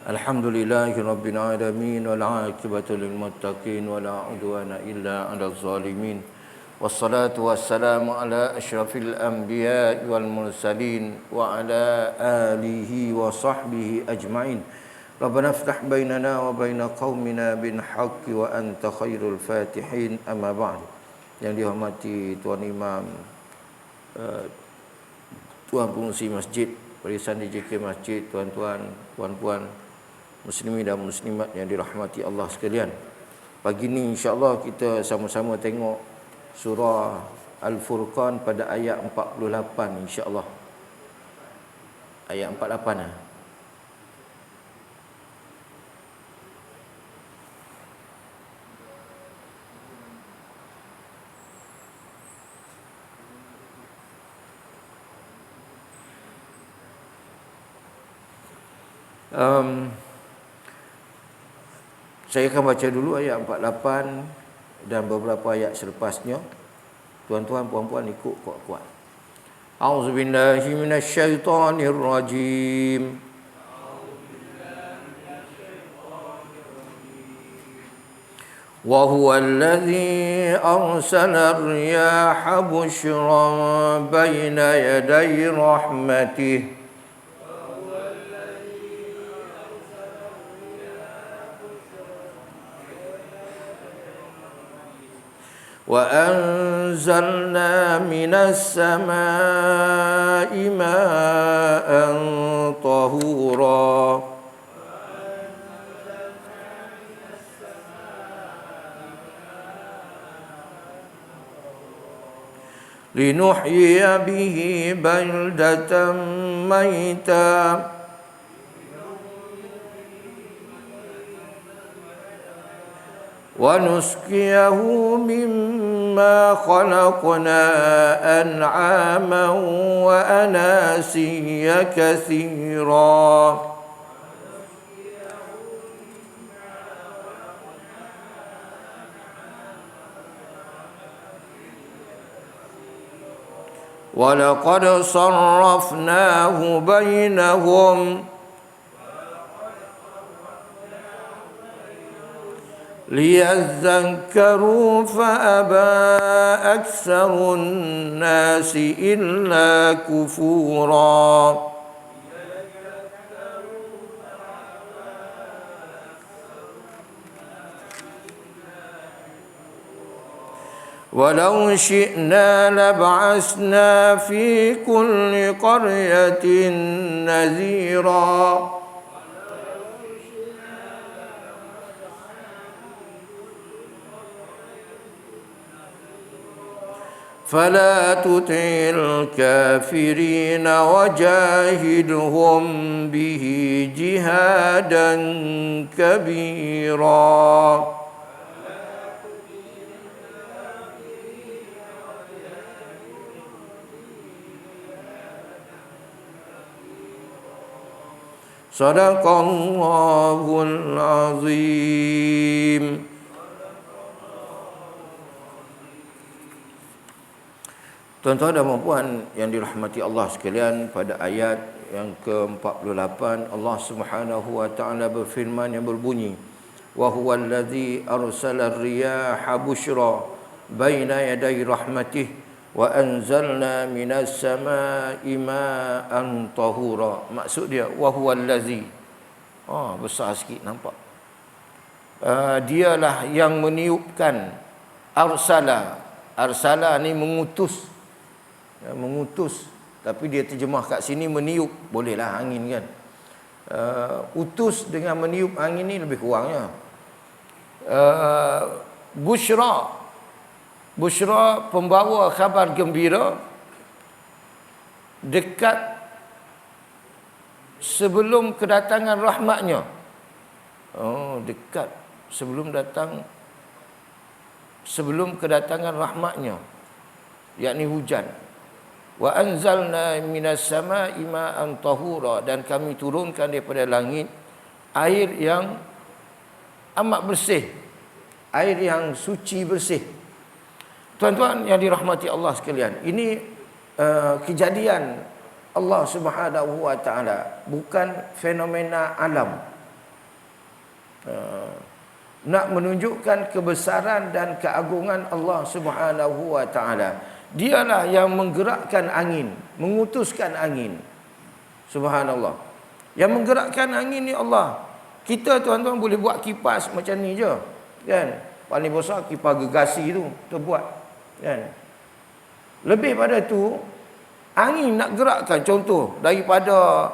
Alhamdulillahi Rabbil Alamin wal 'aqibatu lil muttaqin wala 'udwana illa 'alal zalimin. Wassalatu wassalamu ala asyrafil anbiya'i wal mursalin wa ala alihi wa sahbihi ajma'in. Rabbana iftah bainana wa baina qaumina bil haqqi wa anta khairul fatihin. Amma ba'd. Yang dihormati Tuan Imam, Tuan Pengurusi Masjid, Barisan DJK Masjid, tuan-tuan, puan-puan, muslimin dan muslimat yang dirahmati Allah sekalian. Pagi ni insya-Allah kita sama-sama tengok surah Al-Furqan pada ayat 48 insya-Allah. Ayat 48 ah. Saya akan baca dulu ayat 48 dan beberapa ayat selepasnya. Tuan-tuan, puan-puan ikut kuat-kuat. A'udzubillahi minasyaitonir rajim. Wa huwal ladzi arsala ar-riyaha bushran baina yaday rahmatihi وأنزلنا من السماء ماء طهورا لنحيي به بلدة ميتا ونسقيه مما خلقنا أنعاما وأناسيا كثيرا ولقد صرفناه بينهم ليذكروا فأبى أكثر الناس إلا كفورا ولو شئنا لبعثنا في كل قرية نذيرا فلا تطع الكافرين وجاهدهم به جهادا كبيرا صدق الله العظيم. Tuan-tuan dan puan yang dirahmati Allah sekalian, pada ayat yang ke-48 Allah Subhanahu wa taala berfirman yang berbunyi, wa huwal ladzi arsala ar-riyaha bushra baina yaday rahmatih wa anzalna minas samaa'i ma'an tahura. Maksud dia wa huwal ladzi, besar sikit nampak, dialah yang meniupkan. Arsala ni mengutus, tapi dia terjemah kat sini meniup. Bolehlah angin kan. Utus dengan meniup angin ni lebih kurangnya. Bushra pembawa khabar gembira dekat sebelum kedatangan rahmatnya. Dekat sebelum kedatangan rahmatnya, yakni hujan. Wa anzalna minas samaa'i ma'an tahura, dan kami turunkan daripada langit air yang amat bersih, air yang suci bersih. Tuan-tuan yang dirahmati Allah sekalian, ini kejadian Allah Subhanahu wa taala, bukan fenomena alam. Nak menunjukkan kebesaran dan keagungan Allah Subhanahu wa taala. Dialah yang menggerakkan angin, mengutuskan angin. Subhanallah. Yang menggerakkan angin ni Allah. Kita tuan-tuan boleh buat kipas macam ni je, kan? Paling besar kipas gergasi tu kita buat, kan? Lebih pada tu, angin nak gerakkan, contoh daripada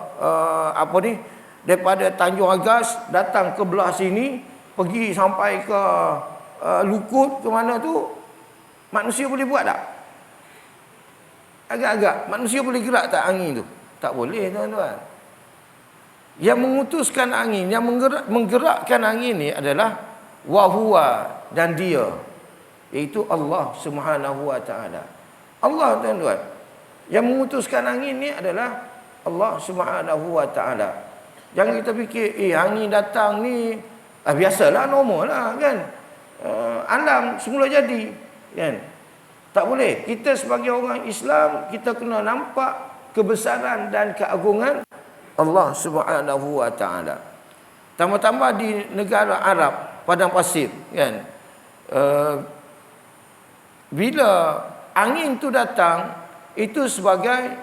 daripada Tanjung Agas datang ke belah sini, pergi sampai ke Lukut ke mana tu, manusia boleh buat tak? Agak-agak manusia boleh gerak tak angin tu? Tak boleh, tuan-tuan. Yang mengutuskan angin, yang menggerakkan angin ni adalah wahuwa, dan dia, iaitu Allah Subhanahu wa taala. Allah, tuan-tuan. Yang mengutuskan angin ni adalah Allah Subhanahu wa taala. Jangan kita fikir angin datang ni biasalah, normal lah, kan? Alam semula jadi, kan? Tak boleh. Kita sebagai orang Islam, kita kena nampak kebesaran dan keagungan Allah Subhanahu wa taala. Tambah-tambah di negara Arab, padang pasir, kan? Bila angin tu datang, itu sebagai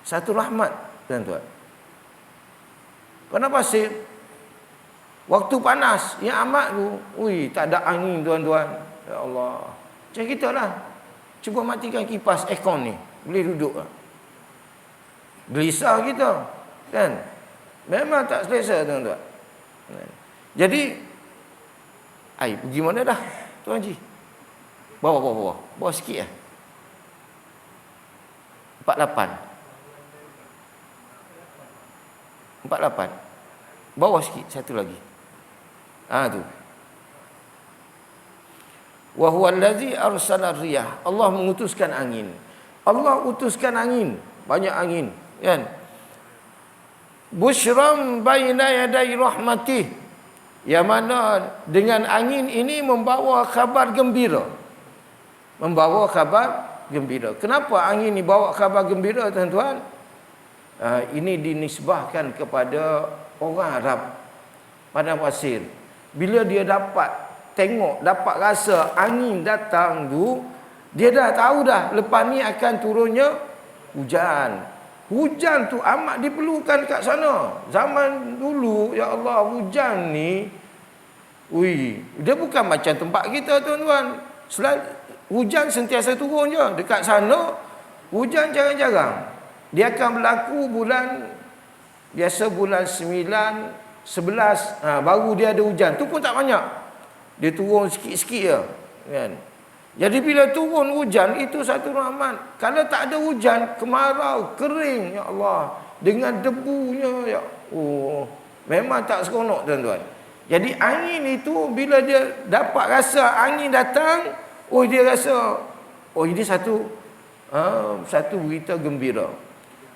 satu rahmat, tuan-tuan. Padang pasir, waktu panas yang amat tu, tak ada angin, tuan-tuan. Ya Allah. Macam kita lah. Cuba matikan kipas aircon ni, boleh duduk lah. Gelisah kita, kan? Memang tak selesa, tuan-tuan. Jadi, pergi mana dah, Tuan Haji? Bawah sikit lah. 48. Bawah sikit, satu lagi. Tu. Wa huwa allazi arsala riyah. Allah mengutuskan angin. Allah utuskan angin, banyak angin, kan? Busyram baina yaday rahmatih. Yang mana dengan angin ini membawa kabar gembira. Membawa kabar gembira. Kenapa angin ini bawa kabar gembira, tuan-tuan? Ini dinisbahkan kepada orang Arab padang pasir. Bila dia dapat tengok, dapat rasa angin datang tu, dia dah tahu dah lepas ni akan turunnya hujan. Hujan tu amat diperlukan kat sana. Zaman dulu, ya Allah, hujan ni, dia bukan macam tempat kita, tuan-tuan. Hujan sentiasa turun je. Dekat sana, hujan jarang-jarang. Dia akan berlaku biasa bulan 9, 11, baru dia ada hujan. Tu pun tak banyak. Dia turun sikit-sikit je, kan? Jadi bila turun hujan, itu satu rahmat. Kalau tak ada hujan, kemarau, kering, ya Allah, dengan debunya, ya memang tak seronok, tuan-tuan. Jadi angin itu bila dia dapat rasa angin datang, dia rasa ini satu berita gembira.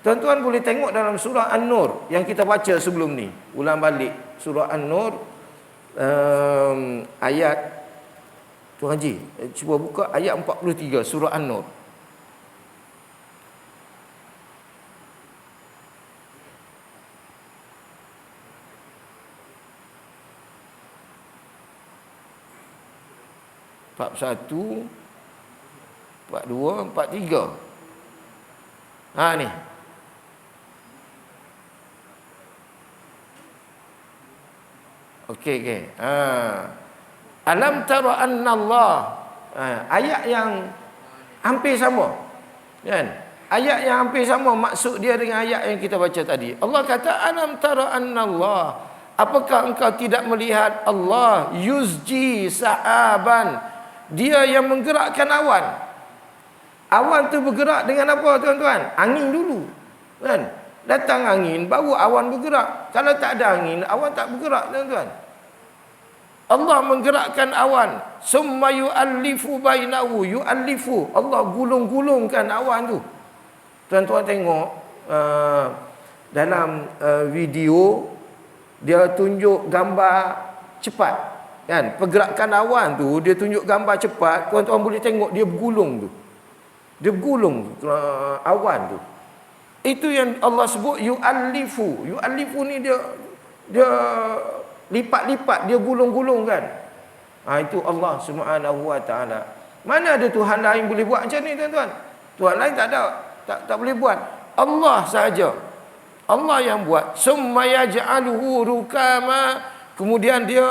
Tuan-tuan boleh tengok dalam surah An-Nur yang kita baca sebelum ni. Ulang balik surah An-Nur, ayat, Tuan Haji, cuba buka ayat 43 surah An-Nur. Empat 1, 42, 43. Ni. Okey. Alam tara anna Allah. Ayat yang hampir sama, kan? Ayat yang hampir sama, maksud dia dengan ayat yang kita baca tadi. Allah kata, alam tara anna Allah. Apakah engkau tidak melihat Allah yuzji sahaban? Dia yang menggerakkan awan. Awan tu bergerak dengan apa, tuan-tuan? Angin dulu, kan? Datang angin, baru awan bergerak. Kalau tak ada angin, awan tak bergerak, tuan-tuan. Allah menggerakkan awan. Summa yu'allifu bainahu. Yu'allifu. Allah gulung-gulungkan awan tu. Tuan-tuan tengok dalam video, dia tunjuk gambar cepat, kan? Pergerakan awan tu, dia tunjuk gambar cepat. Tuan-tuan boleh tengok dia bergulung tu. Dia bergulung awan tu. Itu yang Allah sebut yu'allifu. Yu'allifu ni dia lipat-lipat, dia gulung-gulungkan. Itu Allah Subhanahu wa taala. Mana ada Tuhan lain boleh buat macam ni, tuan-tuan? Tuhan lain tak ada, tak boleh buat. Allah sahaja. Allah yang buat. Summa yaj'aluhu rukama, kemudian dia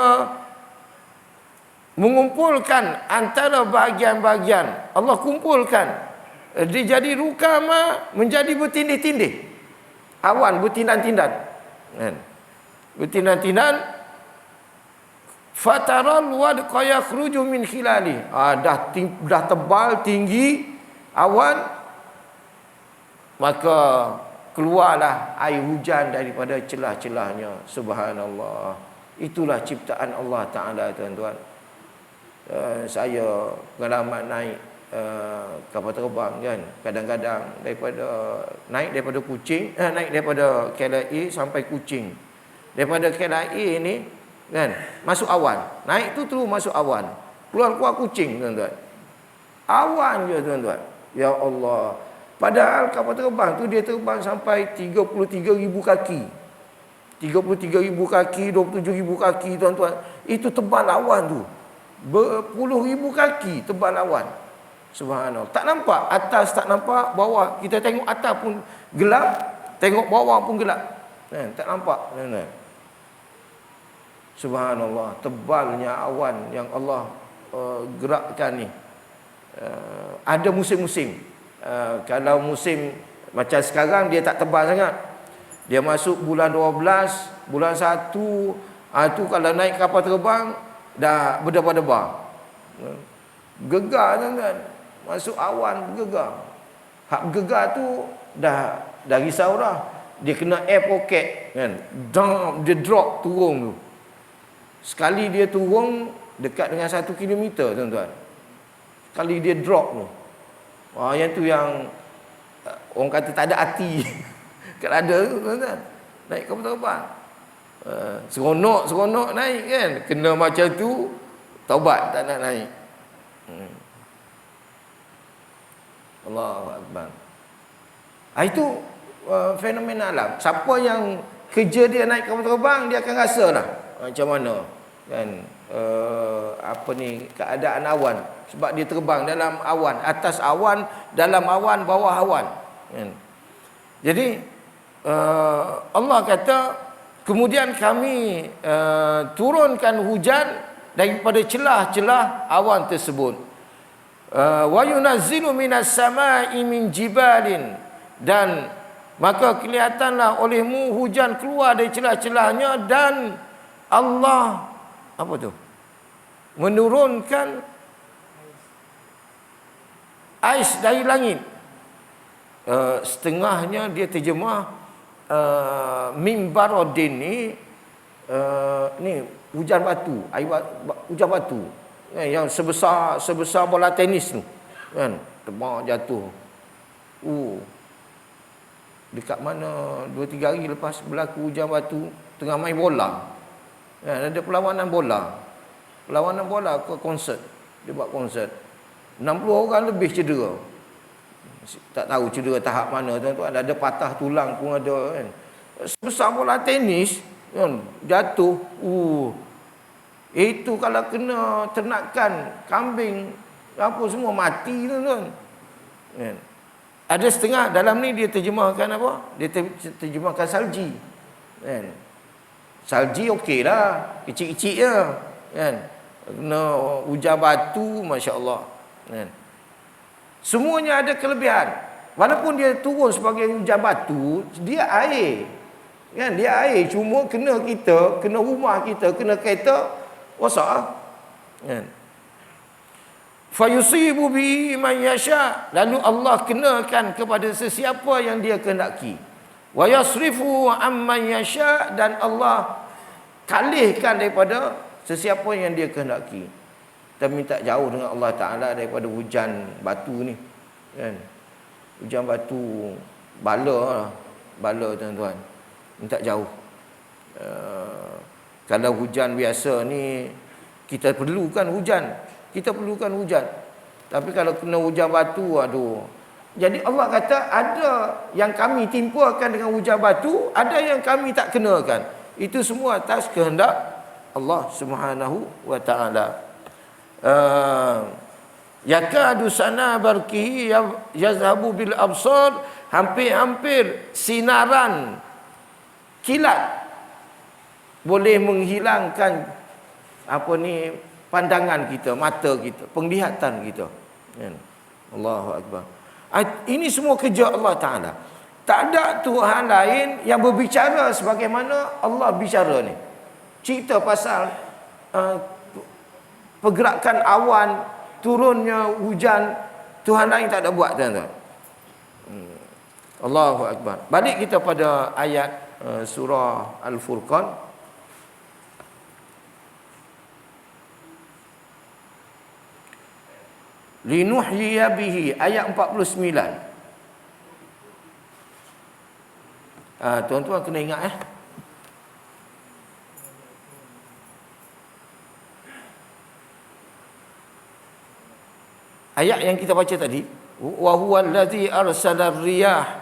mengumpulkan antara bahagian-bahagian. Allah kumpulkan. Dia jadi rukama, menjadi bertindih-tindih. Awan bertindan-tindan. Kan? Bertindan-tindan. Fataral wadqa yakhruju min khilali. Dah tebal, tinggi awan, maka keluarlah air hujan daripada celah-celahnya. Subhanallah. Itulah ciptaan Allah Ta'ala, tuan-tuan. Saya pengalaman naik kapal terbang kan, kadang-kadang naik daripada Kuching, naik daripada KLIA sampai Kuching. Daripada KLIA ni kan, masuk awan. Naik tu terus masuk awan. Keluar Kuching, tuan-tuan. Awan je, tuan-tuan. Ya Allah. Padahal kapal terbang tu dia terbang sampai 33,000 kaki. 33,000 kaki, 27,000 kaki, tuan-tuan. Itu tebal awan tu. Berpuluh ribu kaki tebal awan. Subhanallah. Tak nampak, atas tak nampak, bawah. Kita tengok atas pun gelap, tengok bawah pun gelap. Tak nampak, tuan-tuan. Subhanallah, tebalnya awan yang Allah gerakkan ni. Ada musim-musim. Kalau musim macam sekarang dia tak tebal sangat. Dia masuk bulan 12, bulan 1, tu kalau naik kapal terbang dah berdebar-debar. Gegar, kan? Masuk awan gegar. Hak gegar tu dah risau dah. Dia kena air pocket, kan? Dia drop turun tu. Sekali dia turun dekat dengan 1 kilometer, tuan-tuan. Sekali dia drop tu. Yang tu yang orang kata tak ada hati. Kalau ada tu, tuan-tuan, naik kapal terbang. Seronok naik kan. Kena macam tu, taubat tak nak naik. Allahu Akbar. Itu fenomena alam. Siapa yang kerja dia naik kapal terbang, dia akan rasa lah macam mana kan, keadaan awan. Sebab dia terbang dalam awan, atas awan, dalam awan, bawah awan kan. Jadi Allah kata, kemudian kami turunkan hujan daripada celah-celah awan tersebut. Wa yunazzilu minas sama'i min jibalin, dan maka kelihatanlah olehmu hujan keluar dari celah-celahnya, dan Allah menurunkan ais dari langit. Setengahnya dia terjemah mimbarodin ni hujan batu, hujan batu yang sebesar bola tenis tu kan, terbang jatuh. Dekat mana 2-3 hari lepas berlaku hujan batu, tengah main bola. Ada perlawanan bola ke konsert. Dia buat konsert. 60 orang lebih cedera. Tak tahu cedera tahap mana, tuan-tuan. Ada patah tulang pun ada kan. Sebesar bola tenis kan, jatuh. Itu kalau kena ternakan, kambing apa semua mati, tuan-tuan. Kan. Ada setengah dalam ni dia terjemahkan apa? Dia terjemahkan salji. Kan. Salji okey lah, kecil-kecil je kan. Kena hujan batu, masya-Allah kan. Semuanya ada kelebihan. Walaupun dia turun sebagai hujan batu, dia air kan, dia air, cuma kena kita, kena rumah kita, kena kereta rosak kan. Fayusibu bi man yasha, lalu Allah kenakan kepada sesiapa yang dia kehendaki. Wa yasrifu amman yasha, dan Allah kalihkan daripada sesiapa yang dia kehendaki. Kita minta jauh dengan Allah Ta'ala daripada hujan batu ni kan. Hujan batu bala, tuan-tuan. Minta jauh. Kalau hujan biasa ni kita perlukan hujan. Tapi kalau kena hujan batu, aduh. Jadi Allah kata ada yang kami timpakan dengan hujan batu, ada yang kami tak kenakan. Itu semua atas kehendak Allah Subhanahu wa taala. Yakadu sana barkihi yazhabu bil absar, hampir-hampir sinaran kilat boleh menghilangkan pandangan kita, mata kita, penglihatan kita. Allahu akbar. Ini semua kerja Allah Taala. Tak ada Tuhan lain yang berbicara sebagaimana Allah bicara ni. Cerita pasal pergerakan awan, turunnya hujan, Tuhan lain tak ada buat, tuan-tuan. Allahu akbar. Balik kita pada ayat surah Al-Furqan. Linuhyiya bihi, ayat 49. Tuan-tuan kena ingat ayat yang kita baca tadi, wa huwal ladzi arsala riyah.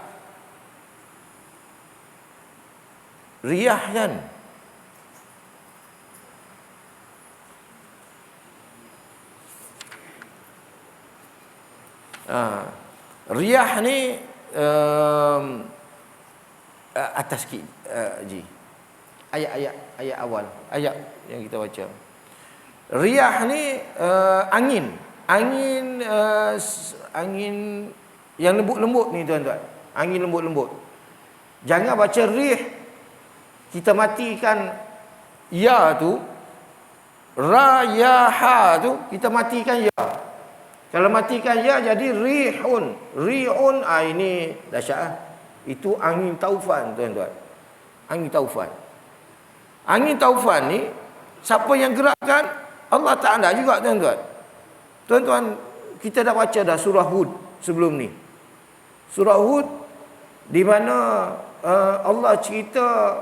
Riyah kan, riyah ni atas sikit Ji. Ayat awal, ayat yang kita baca. Riyah ni angin yang lembut-lembut ni, tuan-tuan. Angin lembut-lembut. Jangan baca rih, kita matikan ya tu, ra ya ha tu, kita matikan ya. Kalau matikan ya jadi rihun. Rihun ini dahsyat. Itu angin taufan, tuan-tuan. Angin taufan. Angin taufan ni siapa yang gerakkan? Allah Taala juga, tuan-tuan. Tuan-tuan, kita dah baca dah surah Hud sebelum ni. Surah Hud di mana Allah cerita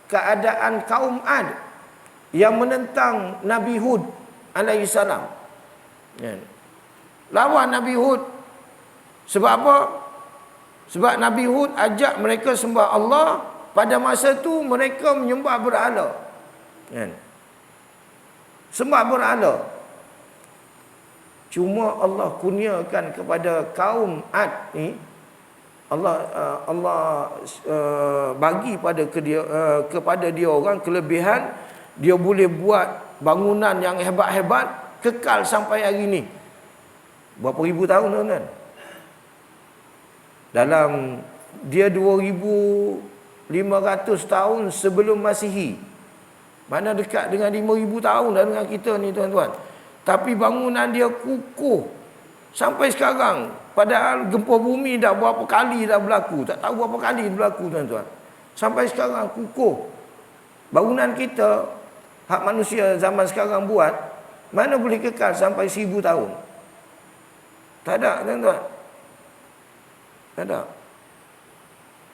keadaan kaum Ad yang menentang Nabi Hud alaihi salam. Lawan Nabi Hud. Sebab apa? Sebab Nabi Hud ajak mereka sembah Allah. Pada masa tu mereka menyembah berhala. Sembah berhala. Cuma Allah kurniakan kepada kaum Ad ni, Allah bagi kepada dia orang kelebihan, dia boleh buat bangunan yang hebat-hebat kekal sampai hari ni. Berapa ribu tahun, tuan-tuan? Dalam dia 2500 tahun sebelum Masihi. Mana dekat dengan 5000 tahun dah dengan kita ni, tuan-tuan. Tapi bangunan dia kukuh sampai sekarang. Padahal gempa bumi dah berapa kali dah berlaku. Tak tahu berapa kali berlaku, tuan-tuan. Sampai sekarang kukuh. Bangunan kita, hak manusia zaman sekarang buat, mana boleh kekal sampai 1000 tahun? Tak ada, tuan-tuan. Tak ada.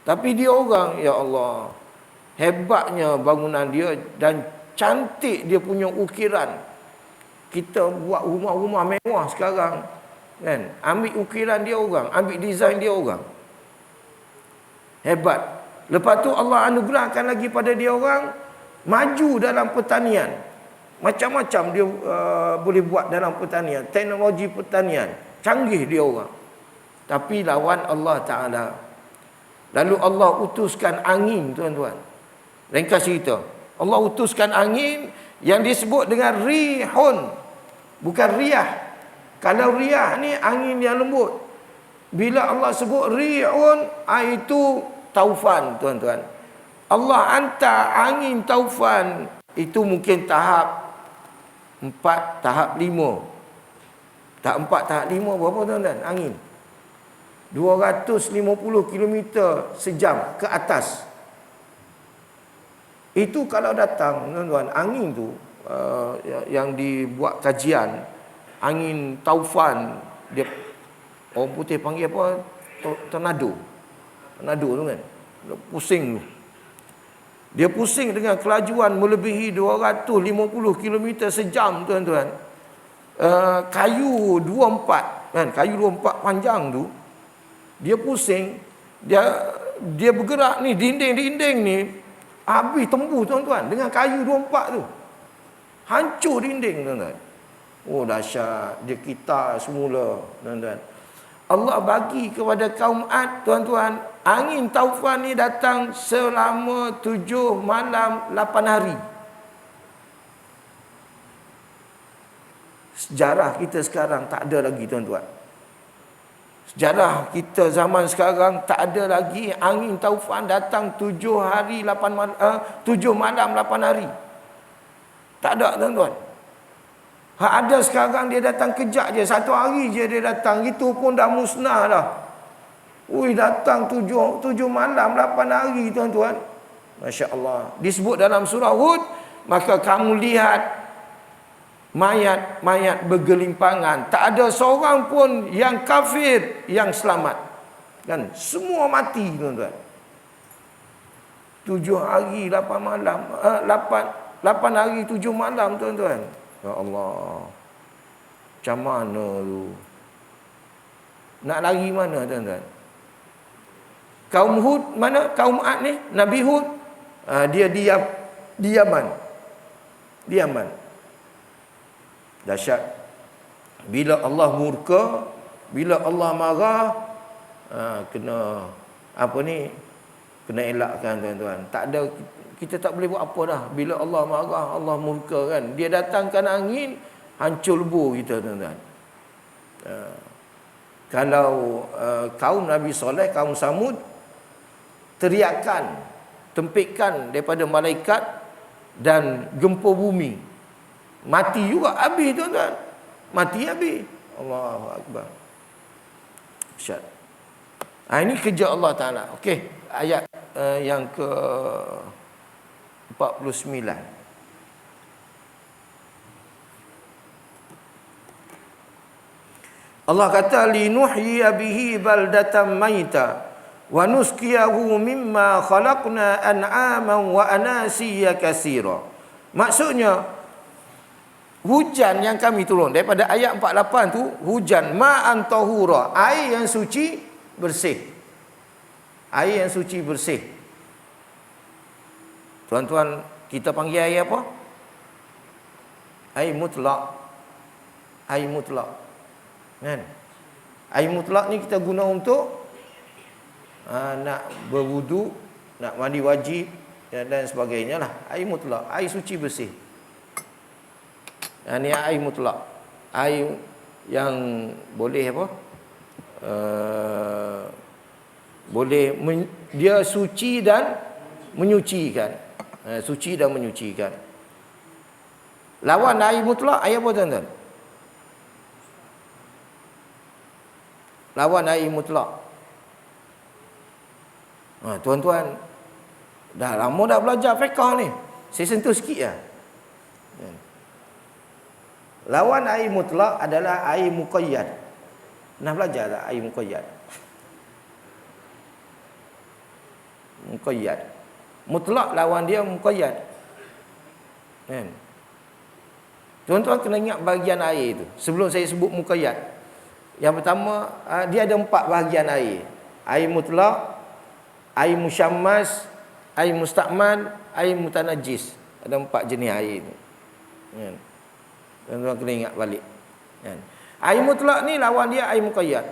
Tapi dia orang, ya Allah, hebatnya bangunan dia dan cantik dia punya ukiran. Kita buat rumah-rumah mewah sekarang, kan? Ambil ukiran dia orang, ambil desain dia orang. Hebat. Lepas tu Allah anugerahkan lagi pada dia orang maju dalam pertanian. Macam-macam dia boleh buat dalam pertanian, teknologi pertanian. Canggih dia orang. Tapi lawan Allah Ta'ala. Lalu Allah utuskan angin, tuan-tuan. Ringkas cerita. Allah utuskan angin yang disebut dengan rihun. Bukan riyah. Kalau riyah ni angin yang lembut. Bila Allah sebut rihun, itu taufan, tuan-tuan. Allah hantar angin taufan. Itu mungkin tahap 4, tahap 5. Tahap 4, tahap 5 berapa, tuan-tuan? Angin 250 km sejam ke atas. Itu kalau datang, tuan-tuan, angin tu yang dibuat kajian, angin taufan, dia orang putih panggil apa? Tornado. Tornado tu kan. Pusing tu. Dia pusing dengan kelajuan melebihi 250 km sejam, tuan-tuan. Kayu 24 kan, kayu 24 panjang tu, dia pusing, dia bergerak ni, dinding-dinding ni habis tembus, tuan-tuan, dengan kayu 24 tu. Hancur dinding, tuan-tuan. Oh, dahsyat. Dia kita semula, tuan-tuan. Allah bagi kepada kaum Ad, tuan-tuan, angin taufan ni datang selama 7 malam 8 hari. Sejarah kita sekarang tak ada lagi, tuan-tuan. Sejarah kita zaman sekarang tak ada lagi angin taufan datang 7 malam 8 hari. Tak ada, tuan-tuan. Ada sekarang dia datang kejap je, 1 hari je dia datang, itu pun dah musnah dah. Ui, datang 7 malam 8 hari, tuan-tuan. Masya Allah. Disebut dalam surah Hud, maka kamu lihat mayat-mayat bergelimpangan. Tak ada seorang pun yang kafir yang selamat. Kan? Semua mati, tuan-tuan. 7 hari 8 malam, 8 hari 7 malam, tuan-tuan. Ya Allah. Macam mana tu? Nak lari mana, tuan-tuan? Kaum Hud mana? Kaum Ad ni, Nabi Hud, dia di Yaman. Di Yaman. Dahsyat. Bila Allah murka, bila Allah marah, kena kena elakkan, tuan-tuan. Tak ada, kita tak boleh buat apa dah. Bila Allah marah, Allah murka, kan. Dia datangkan angin, hancur lebur kita, tuan-tuan. Kalau kaum Nabi Soleh, kaum Samud, teriakan, tempikan daripada malaikat dan gempa bumi. Mati juga, habis, tuan-tuan. Mati habis. Allahu Akbar. Syad. Ini kerja Allah Ta'ala. Okey, ayat yang ke 49. Allah kata, linuhyiya bihi baldatan maita wa nusqiyahu mimma khalaqna an'aman wa anasiya katsira. Maksudnya, hujan yang kami turun daripada ayat 48 tu, hujan ma'an tahura, air yang suci bersih. Air yang suci bersih. Tuan-tuan, kita panggil air apa? Air mutlak. Air mutlak. Kan? Air mutlak ni kita guna untuk nak berwudu, nak mandi wajib dan sebagainya lah. Air mutlak, air suci bersih. Ini air mutlak. Air yang boleh apa? Dia suci dan menyucikan. Suci dan menyucikan. Lawan air mutlak, air apa, tuan-tuan? Lawan air mutlak. Tuan-tuan, dah lama dah belajar fiqh ni. Saya sentuh sikit lah. Lawan air mutlak adalah air muqayyad. Pernah belajar tak air muqayyad? Muqayyad. Mutlak lawan dia muqayyad. Kan? Tuan-tuan kena ingat bahagian air tu. Sebelum saya sebut muqayyad. Yang pertama, dia ada 4 bahagian air. Air mutlak, air musyammas, air mustakmal, air mutanajis. Ada 4 jenis air tu. Kan? Tuan-tuan kena ingat balik. Kan? Air mutlak ni lawan dia air muqayyad.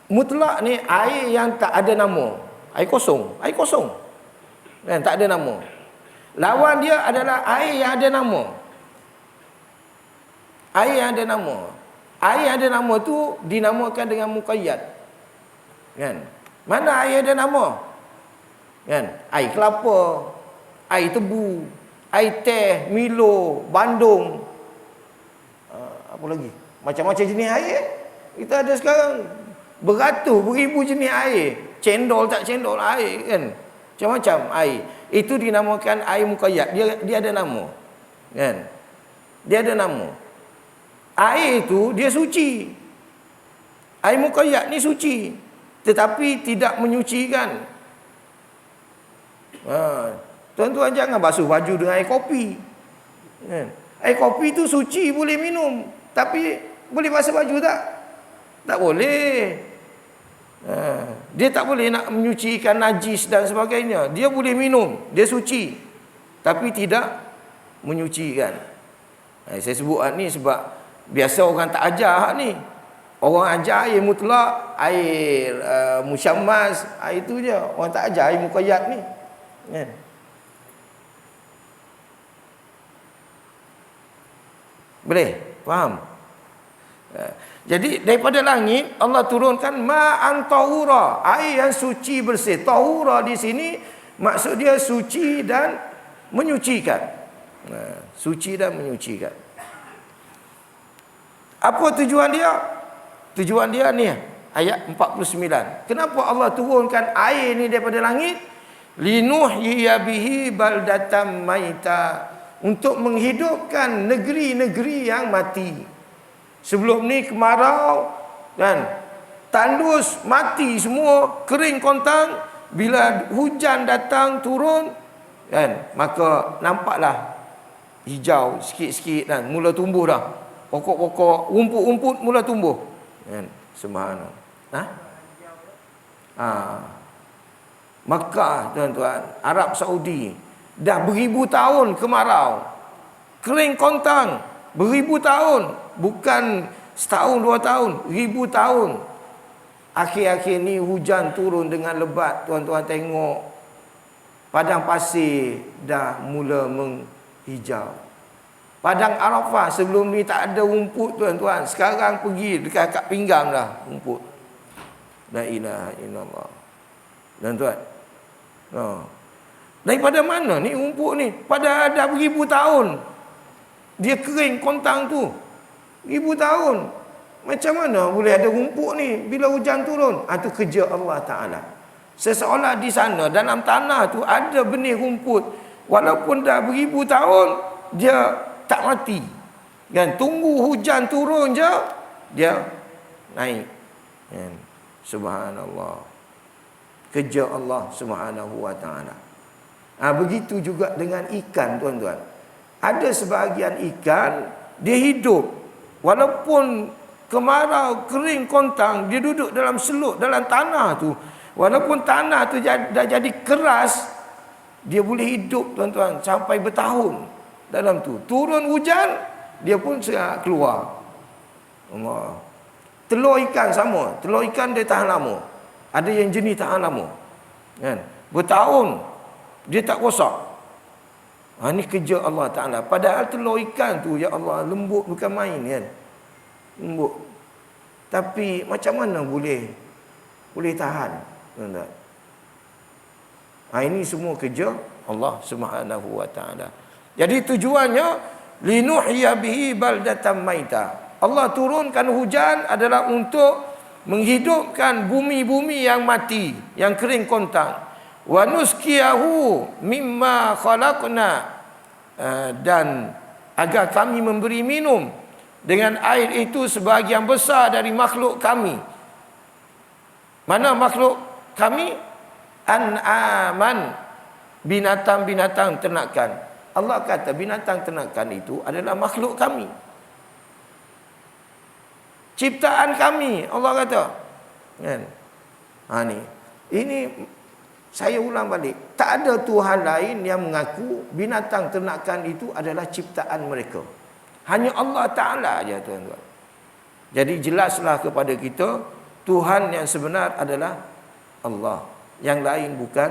Mutlak ni air yang tak ada nama. Air kosong. Air kosong. Dan tak ada nama. Lawan dia adalah air yang ada nama. Air yang ada nama. Air yang ada nama tu dinamakan dengan muqayyad. Kan? Mana air ada nama? Kan? Air kelapa, air tebu, air teh, Milo, Bandung. Apa lagi? Macam-macam jenis air. Kita ada sekarang beratus, beribu jenis air. Cendol tak cendol air, kan? Macam-macam air. Itu dinamakan air muqayyad. Dia ada nama. Kan? Dia ada nama. Air itu dia suci. Air muqayyad ni suci, tetapi tidak menyucikan. Tuan-tuan jangan basuh baju dengan air kopi. Kan? Air kopi tu suci, boleh minum. Tapi boleh basuh baju tak? Tak boleh. Dia tak boleh nak menyucikan najis dan sebagainya. Dia boleh minum, dia suci, tapi tidak menyucikan. Saya sebut ni sebab biasa orang tak ajar ni. Orang ajar air mutlak, air musyammas, air itu je. Orang tak ajar air muqayyad ni. Kan? Boleh? Faham? Jadi daripada langit Allah turunkan ma'an tahura, air yang suci bersih. Tahura di sini maksud dia suci dan menyucikan. Suci dan menyucikan. Apa tujuan dia? Tujuan dia ni ayat 49. Kenapa Allah turunkan air ni daripada langit? Linuhyiya bihi baldatan maita, untuk menghidupkan negeri-negeri yang mati. Sebelum ni kemarau kan, tandus mati semua, kering kontang. Bila hujan datang turun kan, maka nampaklah hijau sikit-sikit kan, mula tumbuh dah. Pokok-pokok, rumput-rumput mula tumbuh. Kan, subhanallah. Makkah tuan-tuan, Arab Saudi dah beribu tahun kemarau, kering kontang, beribu tahun, bukan setahun dua tahun, ribu tahun. Akhir-akhir ni hujan turun dengan lebat. Tuan-tuan tengok padang pasir dah mula menghijau. Padang Arafah sebelum ni tak ada rumput tuan-tuan, sekarang pergi dekat kat pinggang dah rumput. La ilaha illallah. Tuan-tuan, daripada mana ni rumput ni? Pada dah beribu tahun dia kering kontang tu. Ribu tahun. Macam mana boleh ada rumput ni bila hujan turun? Itu kerja Allah Ta'ala. Seseolah di sana dalam tanah tu ada benih rumput, walaupun dah beribu tahun dia tak mati. Kan, tunggu hujan turun je dia naik. Kan, subhanallah. Kerja Allah Subhanahu wa taala. Begitu juga dengan ikan tuan-tuan. Ada sebahagian ikan dia hidup walaupun kemarau, kering kontang, dia duduk dalam selut, dalam tanah tu. Walaupun tanah tu dah jadi keras, dia boleh hidup tuan-tuan sampai bertahun dalam tu. Turun hujan, dia pun keluar. Allah. Telur ikan sama. Telur ikan dia tahan lama. Ada yang jenis tahan lama. Kan? Bertahun dia tak rosak. Ini kerja Allah Ta'ala. Padahal telur ikan tu, ya Allah, lembut bukan main kan. Lembut. Tapi macam mana boleh tahan? Tuan-tuan. Ini semua kerja Allah Subhanahu wa taala. Jadi tujuannya linuhyiya bihi baldatan maita. Allah turunkan hujan adalah untuk menghidupkan bumi-bumi yang mati, yang kering kontang. Wa nuskiyahu mimma khalaqna, dan agar kami memberi minum dengan air itu sebahagian besar dari makhluk kami. Mana makhluk kami? An'aman, binatang-binatang ternakan. Allah kata binatang ternakan itu adalah makhluk kami, ciptaan kami. Allah kata kan. Ini saya ulang balik, tak ada Tuhan lain yang mengaku binatang ternakan itu adalah ciptaan mereka. Hanya Allah Ta'ala aja tuan-tuan. Jadi jelaslah kepada kita Tuhan yang sebenar adalah Allah, yang lain bukan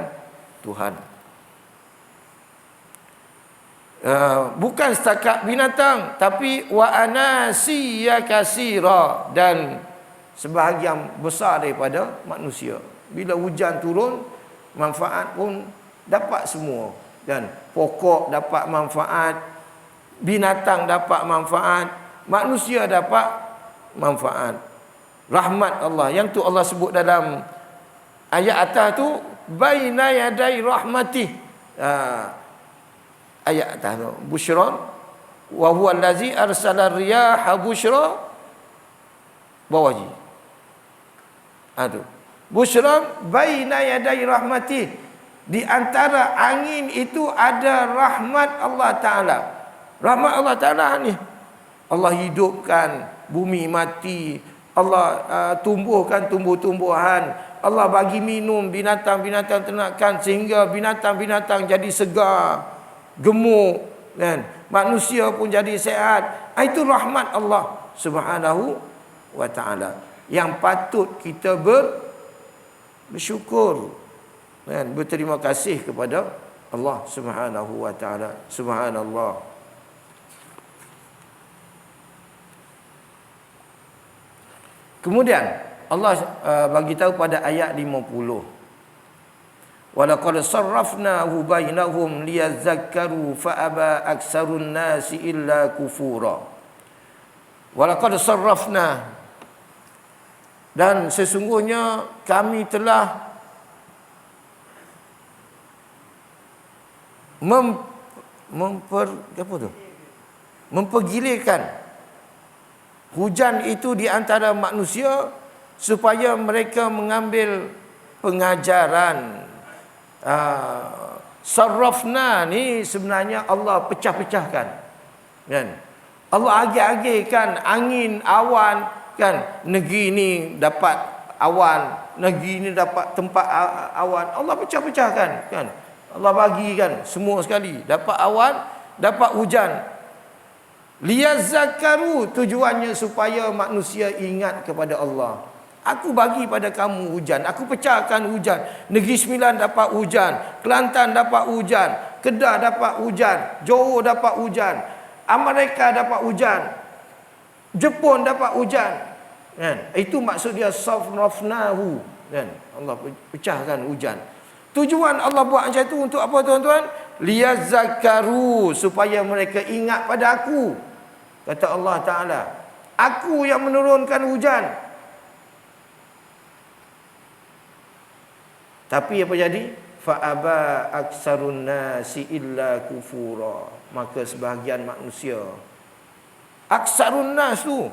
Tuhan. Bukan setakat binatang, tapi wa anasiya kasira, dan sebahagian besar daripada manusia. Bila hujan turun, manfaat pun dapat semua. Dan pokok dapat manfaat, binatang dapat manfaat, manusia dapat manfaat. Rahmat Allah yang tu Allah sebut dalam ayat atas tu, baina yaday rahmatih. Ayat atas tu, busyran wa huwa allazi arsala riyaha busyra, bawah je. Tu busyran baina yaday rahmatih, di antara angin itu ada rahmat Allah Ta'ala. Rahmat Allah Ta'ala ni, Allah hidupkan bumi mati, Allah tumbuhkan tumbuh-tumbuhan, Allah bagi minum binatang-binatang ternakan sehingga binatang-binatang jadi segar, gemuk kan. manusia pun jadi sehat. Itu rahmat Allah Subhanahu wa taala yang patut kita bersyukur dan berterima kasih kepada Allah Subhanahu wa taala. Subhanallah. Kemudian Allah bagi tahu pada ayat 50. Walaqad sarrafnahu bainahum liyadhakkaru fa aba aktsarun nasi illa kufura. Walaqad sarrafna, dan sesungguhnya kami telah mempergilirkan hujan itu di antara manusia supaya mereka mengambil pengajaran. Sarrafna ni sebenarnya Allah pecah-pecahkan, kan? Allah agih-agihkan angin, awan, kan? Negeri ni dapat awan, negeri ni dapat tempat awan. Allah pecah-pecahkan, kan? Allah bagikan semua sekali, dapat awan, dapat hujan. Liyazakkaru, tujuannya supaya manusia ingat kepada Allah. Aku bagi pada kamu hujan, aku pecahkan hujan. Negeri Sembilan dapat hujan, Kelantan dapat hujan, Kedah dapat hujan, Johor dapat hujan, Amerika dapat hujan, Jepun dapat hujan, kan? Itu maksud dia sarrafnahu, kan? Allah pecahkan hujan. Tujuan Allah buat macam itu untuk apa, tuan-tuan? Liyazakkaru, supaya mereka ingat pada aku. Kata Allah Ta'ala, aku yang menurunkan hujan. Tapi apa jadi? Fa'aba aksarun nasi illa kufura. Maka sebahagian manusia, aksarun nas tu,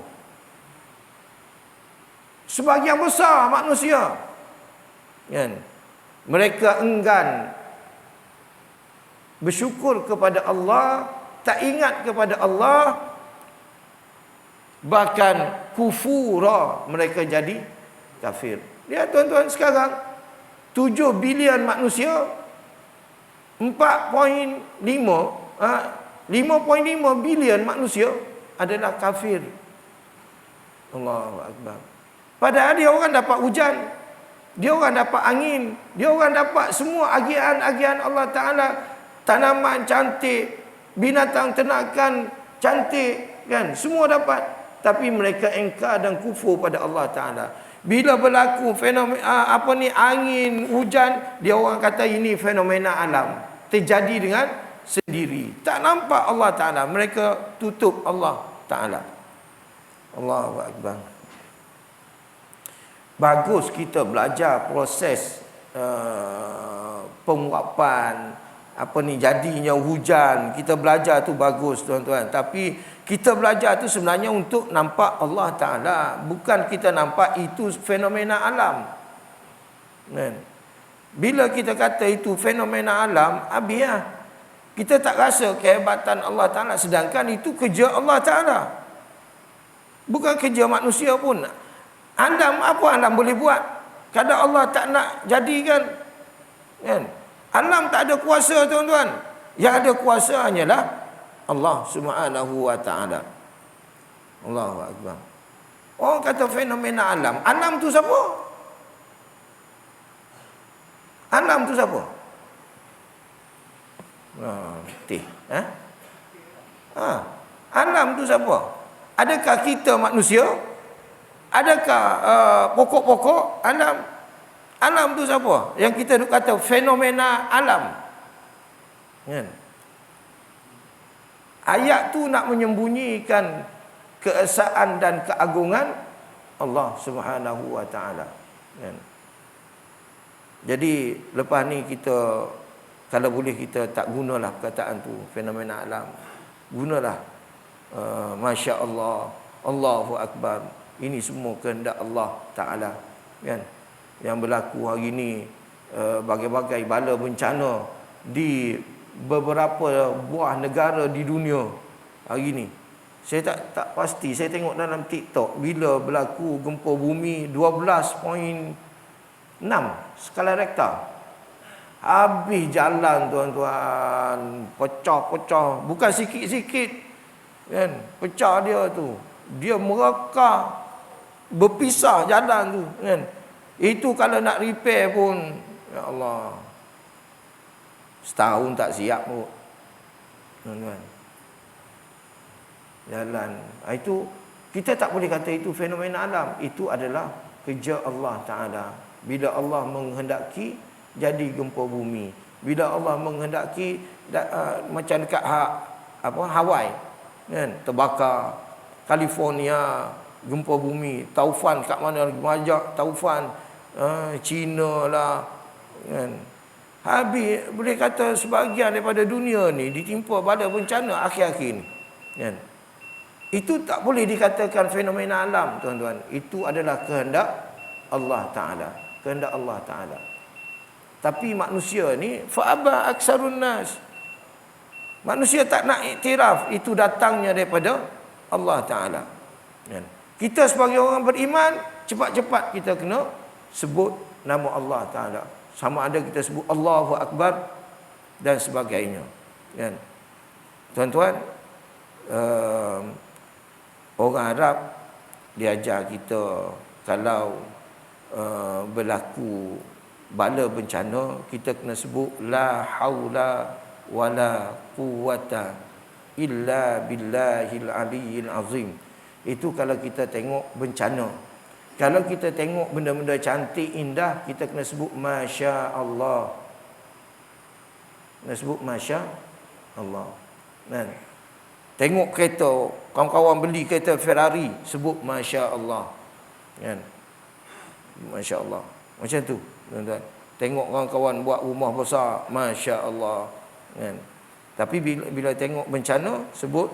sebahagian besar manusia, kan? Mereka enggan bersyukur kepada Allah, tak ingat kepada Allah, bahkan kufura, mereka jadi kafir. Lihat tuan-tuan sekarang, 7 bilion manusia, 5.5 bilion manusia adalah kafir. Allahu Akbar. Padahal dia orang dapat hujan, dia orang dapat angin, dia orang dapat semua agian-agian Allah Ta'ala. Tanaman cantik, binatang ternakan cantik, kan? Semua dapat. Tapi mereka engkar dan kufur pada Allah Ta'ala. Bila berlaku fenomena angin, hujan, dia orang kata ini fenomena alam, terjadi dengan sendiri, tak nampak Allah Ta'ala. Mereka tutup Allah Ta'ala. Allahu Akbar. Bagus kita belajar proses penguapan, jadinya hujan. Kita belajar tu bagus, tuan-tuan. Tapi kita belajar tu sebenarnya untuk nampak Allah Ta'ala, bukan kita nampak itu fenomena alam, kan? Bila kita kata itu fenomena alam, habis. Kita tak rasa kehebatan Allah Ta'ala, sedangkan itu kerja Allah Ta'ala, bukan kerja manusia pun. Adam, apa Adam boleh buat? Kadang Allah tak nak jadikan, kan? Alam tak ada kuasa, tuan-tuan. Yang ada kuasa hanyalah Allah Subhanahu wa Ta'ala. Allahu Akbar. Orang kata fenomena alam. Alam tu siapa? Alam tu siapa? Alam tu siapa? Adakah kita manusia? Adakah pokok-pokok? Alam tu siapa? Yang kita kata fenomena alam, kan? Ayat tu nak menyembunyikan keesaan dan keagungan Allah Subhanahu wa Ta'ala, kan? Jadi lepas ni kita, kalau boleh kita tak gunalah perkataan tu fenomena alam. Gunalah Masya Allah, Allahu Akbar. Ini semua kehendak Allah Ta'ala, kan? Yang berlaku hari ni, bagai-bagai bala bencana di beberapa buah negara di dunia hari ni. Saya tak pasti, saya tengok dalam TikTok, bila berlaku gempa bumi 12.6 skala Richter. Habis jalan tuan-tuan, pecah-pecah, bukan sikit-sikit kan, pecah dia tu. Dia mereka berpisah jalan tu kan. Itu kalau nak repair pun, ya Allah, setahun tak siap pun tuan-tuan. Jalan itu kita tak boleh kata itu fenomena alam. Itu adalah kerja Allah Ta'ala. Bila Allah menghendaki jadi gempa bumi, bila Allah menghendaki macam dekat Hawaii kan, terbakar, California gempa bumi, taufan kat mana lagi banyak taufan, China lah kan. Habis boleh kata sebahagian daripada dunia ni ditimpa pada bencana akhir-akhir ni kan. Itu tak boleh dikatakan fenomena alam tuan-tuan. Itu adalah kehendak Allah Ta'ala, kehendak Allah Ta'ala. Tapi manusia ni fa'aba aksarun nas, manusia tak nak iktiraf itu datangnya daripada Allah Ta'ala kan. Kita sebagai orang beriman, cepat-cepat kita kena sebut nama Allah Ta'ala. Sama ada kita sebut Allahu Akbar dan sebagainya kan. Tuan-tuan, orang Arab diajar kita kalau berlaku bala bencana, kita kena sebut la haula wala quwwata illa billahil aliyyil azim. Itu kalau kita tengok bencana. Kalau kita tengok benda-benda cantik indah, kita kena sebut masya Allah. Kena sebut masya Allah kan. Tengok kereta, kawan-kawan beli kereta Ferrari, sebut masya Allah kan. Masya Allah. Macam tu tuan-tuan. Tengok kawan-kawan buat rumah besar, masya Allah kan. Tapi bila tengok bencana, sebut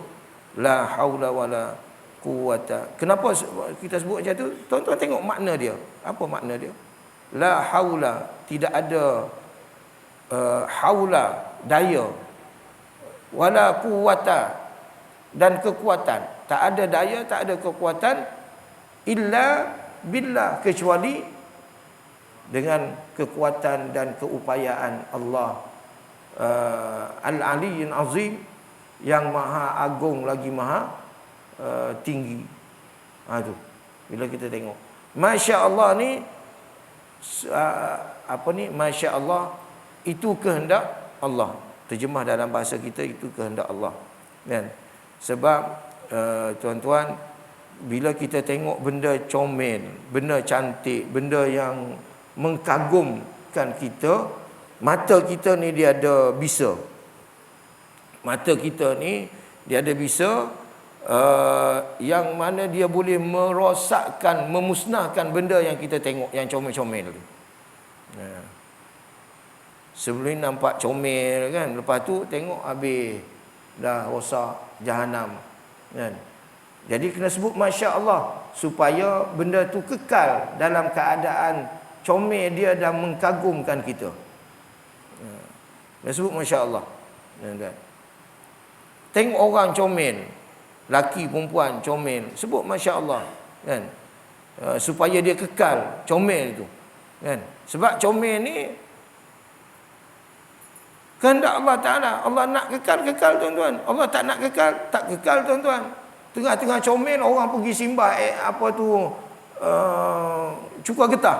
la haula wala quwwata. Kenapa kita sebut macam tu? Tuan-tuan tengok makna dia. Apa makna dia? La haula, tidak ada haula, daya, wala quwwata, dan kekuatan. Tak ada daya, tak ada kekuatan, illa billah, kecuali dengan kekuatan dan keupayaan Allah Al-Aliyyil Azim, yang maha agung lagi maha tinggi. Tu bila kita tengok masya Allah ni, masya Allah itu kehendak Allah. Terjemah dalam bahasa kita, itu kehendak Allah kan. Sebab tuan-tuan, bila kita tengok benda comel, benda cantik, benda yang mengkagumkan kita, mata kita ni dia ada bisa. Mata kita ni dia ada bisa, yang mana dia boleh merosakkan, memusnahkan benda yang kita tengok yang comel-comel tu. Sebelum nampak comel kan, lepas tu tengok habis dah rosak, jahanam kan. Jadi kena sebut masya Allah supaya benda tu kekal dalam keadaan comel dia dan mengkagumkan kita. Kena sebut masya Allah kan. Tengok orang comel, laki perempuan comel, sebut masya Allah kan, supaya dia kekal comel itu kan. Sebab comel ni kehendak Allah Ta'ala. Allah nak kekal tuan-tuan. Allah tak nak kekal, tak kekal tuan-tuan. Tengah-tengah comel orang pergi simbah cuka getah.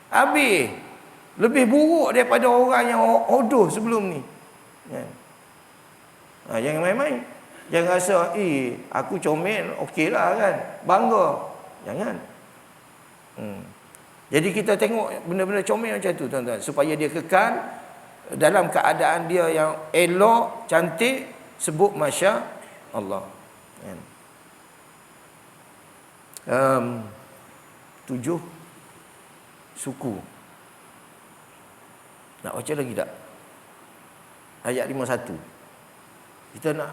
Habis lebih buruk daripada orang yang hodoh sebelum ni kan. Jangan main-main. Jangan rasa aku comel okeylah kan, bangga. Jangan. Jadi kita tengok benda-benda comel macam tu tuan-tuan, supaya dia kekal dalam keadaan dia yang elok, cantik, sebut masya Allah. 7 suku. Nak baca lagi tak? Ayat 51. Kita nak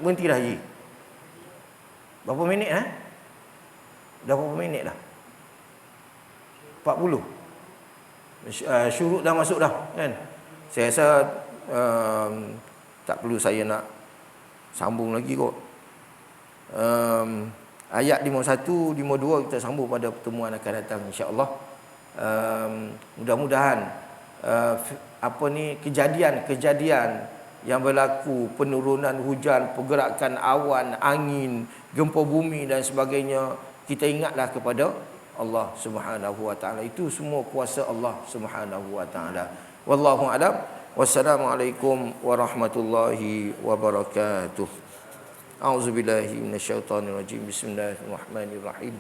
berhenti dah Haji. Berapa minit Dah berapa minit dah? 40. Syuruk dah masuk dah kan. Saya rasa tak perlu saya nak sambung lagi kot. Ayat 51, 52 kita sambung pada pertemuan akan datang insya-Allah. Mudah-mudahan kejadian-kejadian yang berlaku, penurunan hujan, pergerakan awan, angin, gempa bumi dan sebagainya, kita ingatlah kepada Allah Subhanahu wa taala. Itu semua kuasa Allah Subhanahu wa taala. Wallahu a'lam. Wassalamualaikum warahmatullahi wabarakatuh. A'udzubillahi minasyaitonirrajim. Bismillahirrahmanirrahim.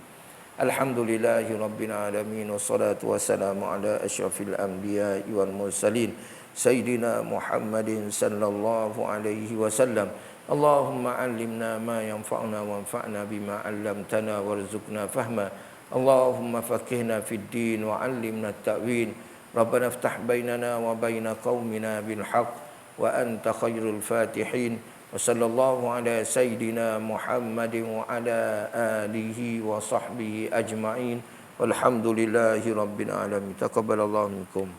Alhamdulillahirabbil alamin wassalatu wassalamu ala asyrafil anbiya'i wal mursalin sayyidina Muhammadin sallallahu alaihi wasallam. Allahumma 'allimna ma yanfa'una wanfa'na bima 'allamtana warzuqna fahma. Allahumma faqihna fid din wa 'allimna at-ta'wil. Rabbana iftah bainana wa baina qaumina bil haqq wa anta khairul fatihin. Wa sallallahu ala sayyidina Muhammadin wa ala alihi wa sahbihi ajma'in. Walhamdulillahi rabbil alamin. Taqabbalallahu minkum.